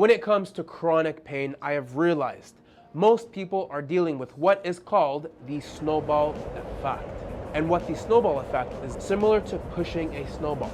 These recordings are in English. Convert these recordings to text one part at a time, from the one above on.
When it comes to chronic pain, I have realized most people are dealing with what is called the snowball effect. And what the snowball effect is similar to pushing a snowball.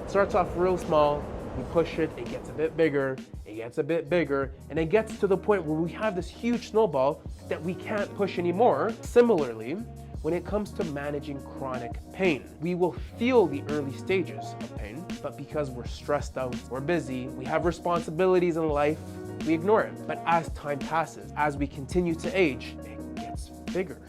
It starts off real small, we push it, it gets a bit bigger, it gets a bit bigger, and it gets to the point where we have this huge snowball that we can't push anymore. Similarly, when it comes to managing chronic pain, we will feel the early stages of pain, but because we're stressed out, we're busy, we have responsibilities in life, we ignore it. But as time passes, as we continue to age, it gets bigger,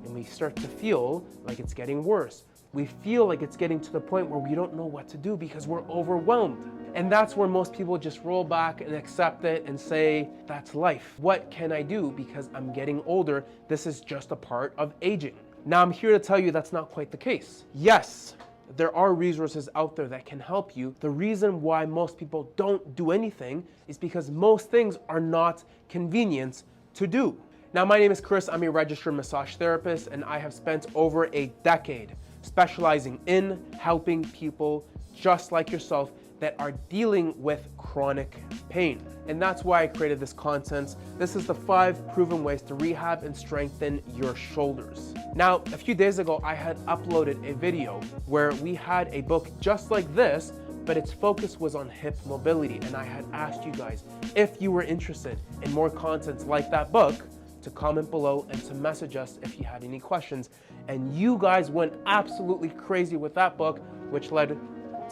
and we start to feel like it's getting worse. We feel like it's getting to the point where we don't know what to do because we're overwhelmed. And that's where most people just roll back and accept it and say, that's life. What can I do? Because I'm getting older. This is just a part of aging. Now I'm here to tell you that's not quite the case. Yes, there are resources out there that can help you. The reason why most people don't do anything is because most things are not convenient to do. Now my name is Chris, I'm a registered massage therapist, and I have spent over a decade specializing in helping people just like yourself that are dealing with chronic pain. And that's why I created this content. This is the 5 proven ways to rehab and strengthen your shoulders. Now, a few days ago, I had uploaded a video where we had a book just like this, but its focus was on hip mobility. And I had asked you guys if you were interested in more content like that book, to comment below and to message us if you had any questions. And you guys went absolutely crazy with that book, which led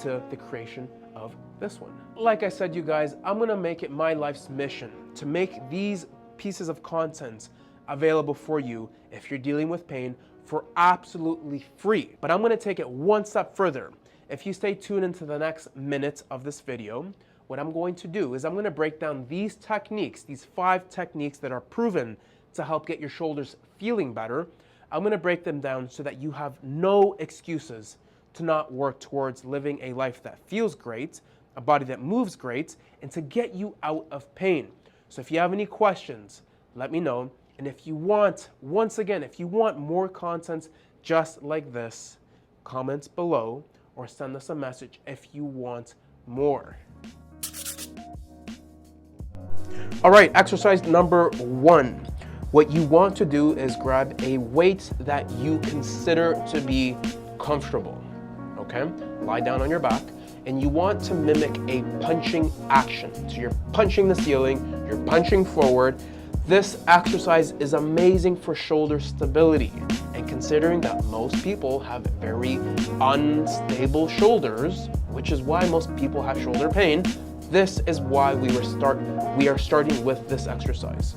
to the creation of this one. Like I said, you guys, I'm gonna make it my life's mission to make these pieces of content available for you if you're dealing with pain for absolutely free. But I'm gonna take it one step further. If you stay tuned into the next minute of this video, what I'm going to do is I'm gonna break down these techniques, these 5 techniques that are proven to help get your shoulders feeling better. I'm gonna break them down so that you have no excuses to not work towards living a life that feels great, a body that moves great, and to get you out of pain. So if you have any questions, let me know. And if you want, once again, if you want more content just like this, comment below or send us a message if you want more. All right, exercise number 1. What you want to do is grab a weight that you consider to be comfortable, okay? Lie down on your back, and you want to mimic a punching action. So you're punching the ceiling, you're punching forward. This exercise is amazing for shoulder stability. And considering that most people have very unstable shoulders, which is why most people have shoulder pain, this is why we are starting with this exercise.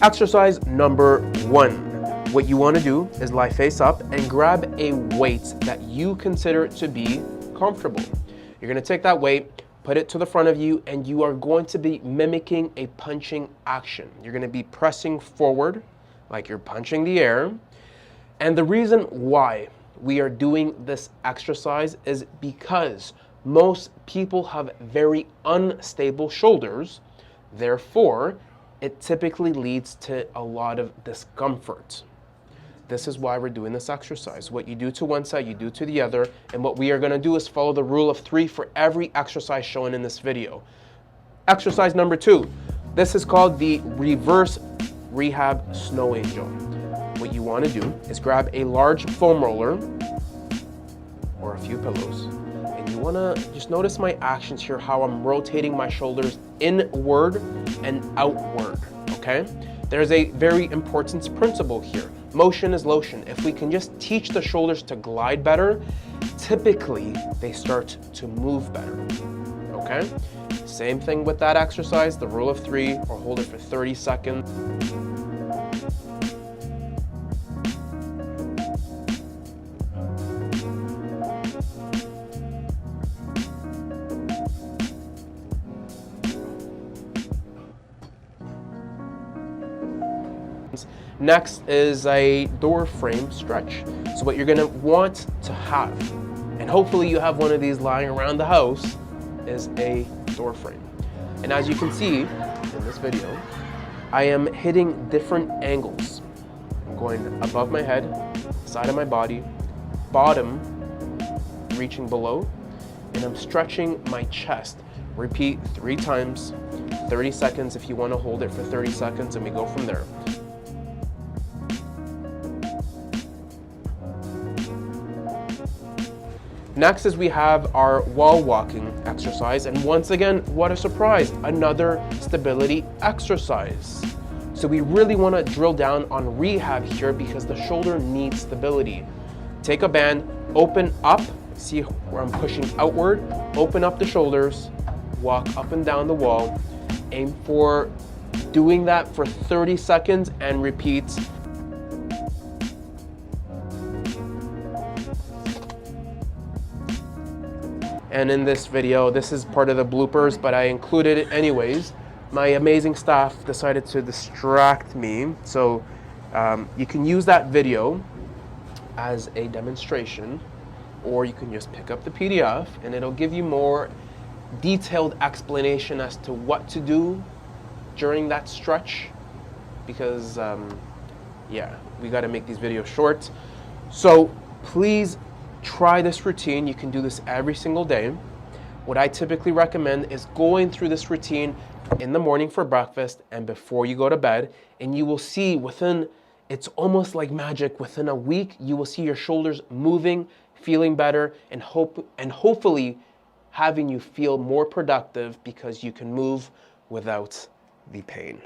Exercise number 1. What you want to do is lie face up and grab a weight that you consider to be comfortable. You're going to take that weight, put it to the front of you, and you are going to be mimicking a punching action. You're going to be pressing forward like you're punching the air. And the reason why we are doing this exercise is because most people have very unstable shoulders. Therefore, it typically leads to a lot of discomfort. This is why we're doing this exercise. What you do to one side, you do to the other. And what we are gonna do is follow the rule of 3 for every exercise shown in this video. Exercise number 2. This is called the Reverse Rehab Snow Angel. What you wanna do is grab a large foam roller or a few pillows. And you wanna just notice my actions here, how I'm rotating my shoulders inward and outward, okay? There's a very important principle here. Motion is lotion. If we can just teach the shoulders to glide better, typically they start to move better, okay? Same thing with that exercise, the rule of 3, or hold it for 30 seconds. Next is a door frame stretch. So what you're gonna want to have, and hopefully you have one of these lying around the house, is a door frame. And as you can see in this video, I am hitting different angles. I'm going above my head, side of my body, bottom, reaching below, and I'm stretching my chest, Repeat 3 times, 30 seconds if you want to hold it for 30 seconds, and we go from there. Next is we have our wall walking exercise, and once again, what a surprise, another stability exercise. So we really want to drill down on rehab here because the shoulder needs stability. Take a band, open up, see where I'm pushing outward, open up the shoulders, walk up and down the wall, aim for doing that for 30 seconds and repeat. And in this video, this is part of the bloopers, but I included it anyways. My amazing staff decided to distract me. So you can use that video as a demonstration, or you can just pick up the PDF and it'll give you more detailed explanation as to what to do during that stretch, because yeah, we got to make these videos short. So please try this routine. You can do this every single day. What I typically recommend is going through this routine in the morning for breakfast and before you go to bed, and you will see it's almost like magic. Within a week, you will see your shoulders moving, feeling better, and hopefully having you feel more productive because you can move without the pain.